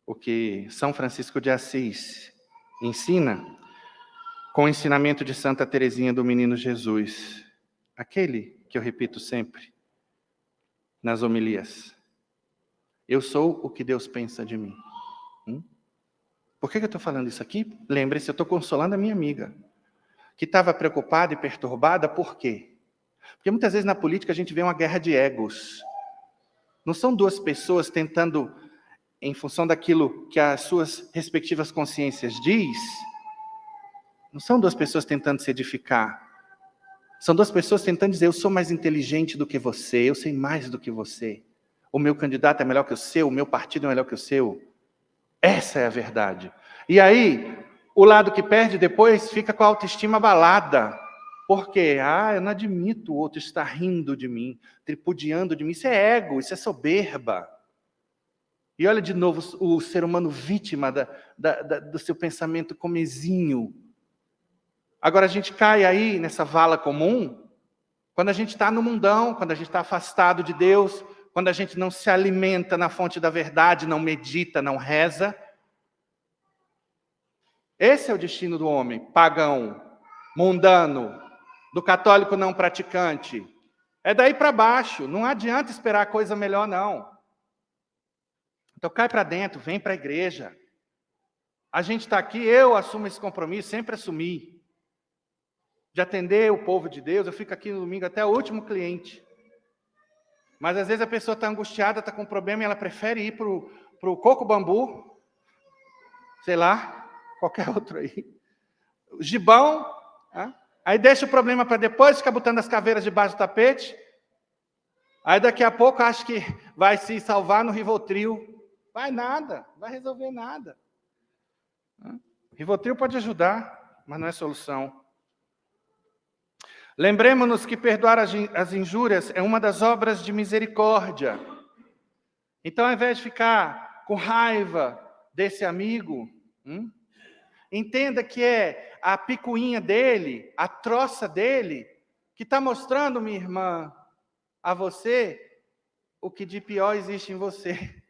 o que São Francisco de Assis ensina com o ensinamento de Santa Teresinha do Menino Jesus, aquele que eu repito sempre nas homilias. Eu sou o que Deus pensa de mim. Por que eu estou falando isso aqui? Lembre-se, eu estou consolando a minha amiga, que estava preocupada e perturbada. Por quê? Porque muitas vezes na política a gente vê uma guerra de egos. Não são duas pessoas tentando, em função daquilo que as suas respectivas consciências diz, não são duas pessoas tentando se edificar. São duas pessoas tentando dizer, eu sou mais inteligente do que você, eu sei mais do que você. O meu candidato é melhor que o seu, o meu partido é melhor que o seu. Essa é a verdade. E aí, o lado que perde depois fica com a autoestima abalada. Por quê? Eu não admito o outro estar rindo de mim, tripudiando de mim. Isso é ego, isso é soberba. E olha de novo o ser humano vítima do seu pensamento comezinho. Agora a gente cai aí nessa vala comum, quando a gente está no mundão, quando a gente está afastado de Deus, quando a gente não se alimenta na fonte da verdade, não medita, não reza. Esse é o destino do homem, pagão, mundano, do católico não praticante. É daí para baixo, não adianta esperar coisa melhor, não. Então cai para dentro, vem para a igreja. A gente está aqui, eu assumo esse compromisso, sempre assumi. de atender o povo de Deus. Eu fico aqui no domingo até o último cliente. Mas às vezes a pessoa está angustiada, está com um problema e ela prefere ir para o coco bambu, sei lá, qualquer outro aí. O gibão, né? Aí deixa o problema para depois, fica botando as caveiras debaixo do tapete. Aí daqui a pouco acha que vai se salvar no Rivotril. Vai nada, vai resolver nada. Rivotril pode ajudar, mas não é solução. Lembremos-nos que perdoar as injúrias é uma das obras de misericórdia. Então, ao invés de ficar com raiva desse amigo, entenda que é a picuinha dele, a troça dele, que está mostrando, minha irmã, a você o que de pior existe em você.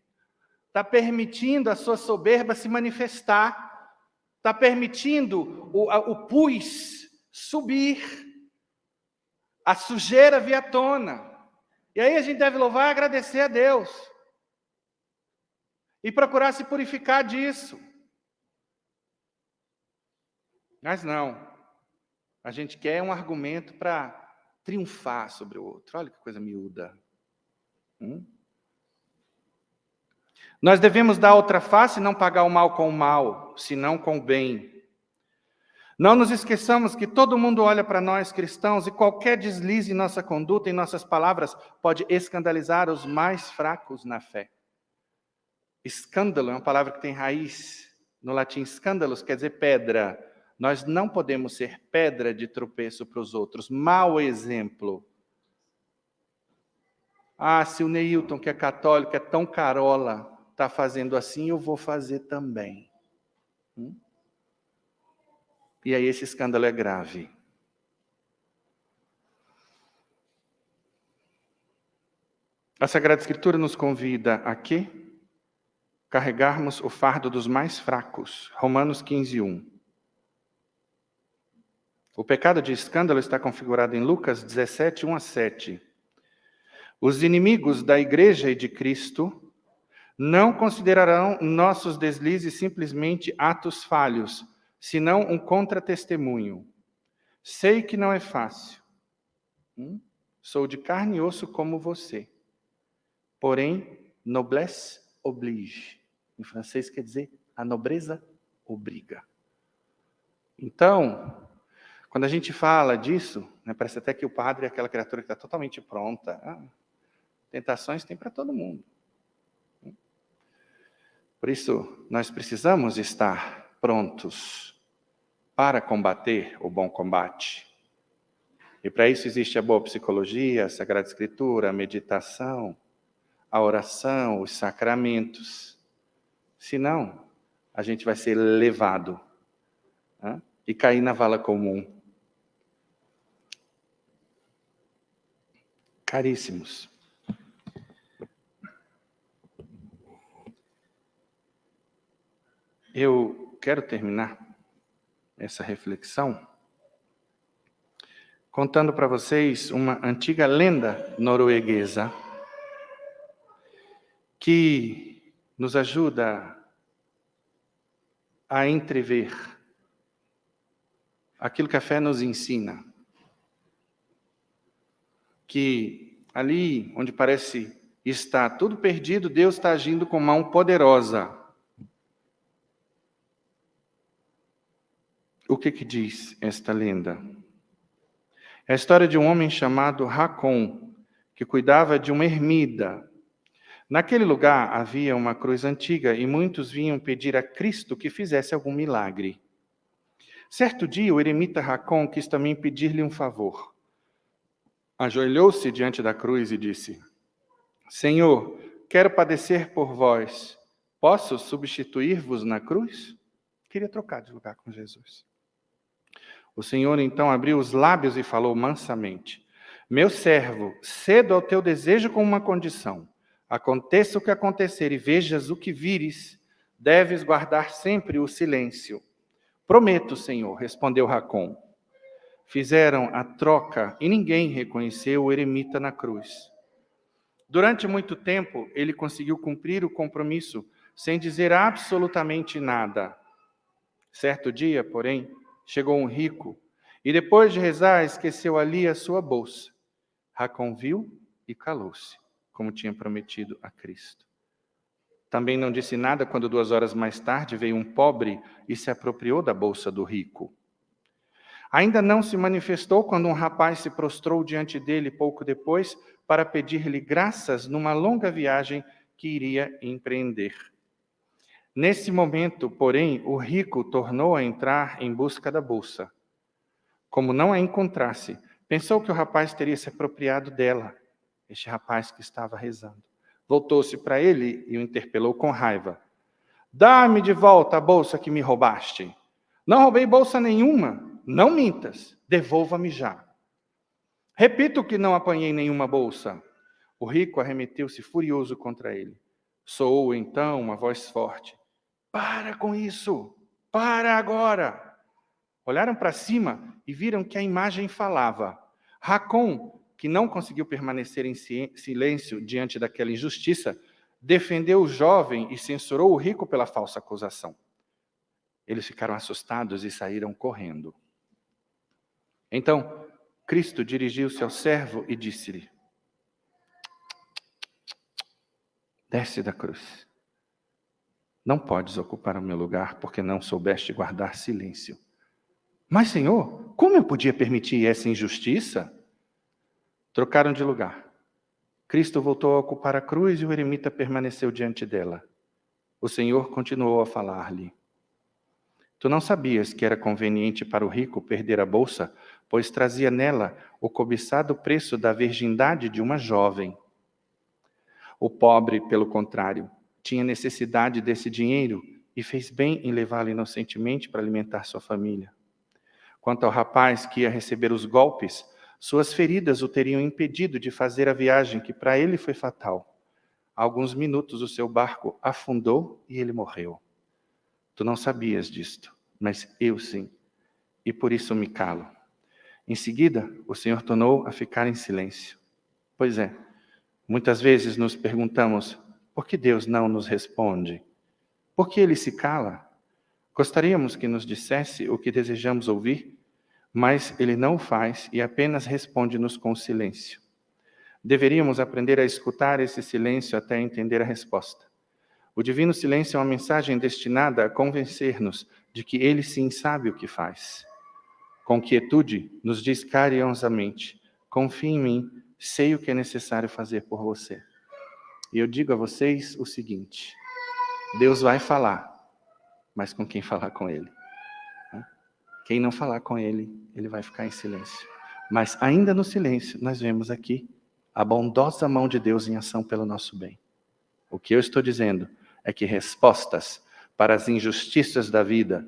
Está permitindo a sua soberba se manifestar. Está permitindo o pus subir. A sujeira vir à tona. E aí a gente deve louvar e agradecer a Deus. E procurar se purificar disso. Mas não. A gente quer um argumento para triunfar sobre o outro. Olha que coisa miúda. Nós devemos dar outra face e não pagar o mal com o mal, senão com o bem. Não nos esqueçamos que todo mundo olha para nós cristãos e qualquer deslize em nossa conduta, em nossas palavras, pode escandalizar os mais fracos na fé. Escândalo é uma palavra que tem raiz. No latim, escândalos quer dizer pedra. Nós não podemos ser pedra de tropeço para os outros. Mau exemplo. Se o Neilton, que é católico, é tão carola, está fazendo assim, eu vou fazer também. E aí esse escândalo é grave. A Sagrada Escritura nos convida a quê? Carregarmos o fardo dos mais fracos. Romanos 15:1. O pecado de escândalo está configurado em Lucas 17:1-7. Os inimigos da igreja e de Cristo não considerarão nossos deslizes simplesmente atos falhos, senão um contra-testemunho. Sei que não é fácil. Sou de carne e osso como você. Porém, noblesse oblige. Em francês quer dizer, a nobreza obriga. Então, quando a gente fala disso, parece até que o padre é aquela criatura que está totalmente pronta. Tentações tem para todo mundo. Por isso, nós precisamos estar prontos para combater o bom combate. E para isso existe a boa psicologia, a Sagrada Escritura, a meditação, a oração, os sacramentos. Senão, a gente vai ser levado e cair na vala comum. Caríssimos, eu quero terminar essa reflexão contando para vocês uma antiga lenda norueguesa que nos ajuda a entrever aquilo que a fé nos ensina. Que ali onde parece estar tudo perdido, Deus está agindo com mão poderosa. O que diz esta lenda? É a história de um homem chamado Hakon, que cuidava de uma ermida. Naquele lugar havia uma cruz antiga e muitos vinham pedir a Cristo que fizesse algum milagre. Certo dia, o eremita Hakon quis também pedir-lhe um favor. Ajoelhou-se diante da cruz e disse: Senhor, quero padecer por vós. Posso substituir-vos na cruz? Queria trocar de lugar com Jesus. O Senhor então abriu os lábios e falou mansamente: Meu servo, cedo ao teu desejo com uma condição. Aconteça o que acontecer e vejas o que vires, deves guardar sempre o silêncio. Prometo, Senhor, respondeu Hakon. Fizeram a troca e ninguém reconheceu o eremita na cruz. Durante muito tempo, ele conseguiu cumprir o compromisso sem dizer absolutamente nada. Certo dia, porém, chegou um rico E depois de rezar, esqueceu ali a sua bolsa. Racon viu e calou-se, como tinha prometido a Cristo. Também não disse nada quando 2 horas mais tarde veio um pobre e se apropriou da bolsa do rico. Ainda não se manifestou quando um rapaz se prostrou diante dele pouco depois para pedir-lhe graças numa longa viagem que iria empreender. Nesse momento, porém, o rico tornou a entrar em busca da bolsa. Como não a encontrasse, pensou que o rapaz teria se apropriado dela, este rapaz que estava rezando. Voltou-se para ele e o interpelou com raiva. Dá-me de volta a bolsa que me roubaste. Não roubei bolsa nenhuma. Não mintas. Devolva-me já. Repito que não apanhei nenhuma bolsa. O rico arremeteu-se furioso contra ele. Soou então uma voz forte. Para com isso! Para agora! Olharam para cima e viram que a imagem falava. Racon, que não conseguiu permanecer em silêncio diante daquela injustiça, defendeu o jovem e censurou o rico pela falsa acusação. Eles ficaram assustados e saíram correndo. Então, Cristo dirigiu-se ao servo e disse-lhe, desce da cruz. Não podes ocupar o meu lugar porque não soubeste guardar silêncio. Mas, Senhor, como eu podia permitir essa injustiça? Trocaram de lugar. Cristo voltou a ocupar a cruz e o eremita permaneceu diante dela. O Senhor continuou a falar-lhe. Tu não sabias que era conveniente para o rico perder a bolsa, pois trazia nela o cobiçado preço da virgindade de uma jovem. O pobre, pelo contrário, tinha necessidade desse dinheiro e fez bem em levá-lo inocentemente para alimentar sua família. Quanto ao rapaz que ia receber os golpes, suas feridas o teriam impedido de fazer a viagem que para ele foi fatal. Há alguns minutos o seu barco afundou e ele morreu. Tu não sabias disto, mas eu sim, e por isso me calo. Em seguida, o Senhor tornou a ficar em silêncio. Pois é, muitas vezes nos perguntamos, por que Deus não nos responde? Por que Ele se cala? Gostaríamos que nos dissesse o que desejamos ouvir, mas Ele não o faz e apenas responde-nos com silêncio. Deveríamos aprender a escutar esse silêncio até entender a resposta. O divino silêncio é uma mensagem destinada a convencer-nos de que Ele sim sabe o que faz. Com quietude, nos diz carinhosamente, confie em mim, sei o que é necessário fazer por você. E eu digo a vocês o seguinte, Deus vai falar, mas com quem falar com Ele? Quem não falar com Ele, Ele vai ficar em silêncio. Mas ainda no silêncio, nós vemos aqui a bondosa mão de Deus em ação pelo nosso bem. O que eu estou dizendo é que respostas para as injustiças da vida,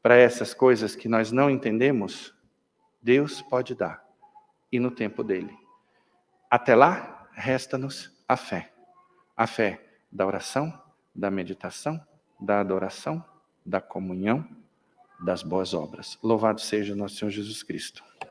para essas coisas que nós não entendemos, Deus pode dar, e no tempo dele. Até lá, resta-nos a fé. A fé da oração, da meditação, da adoração, da comunhão, das boas obras. Louvado seja o nosso Senhor Jesus Cristo.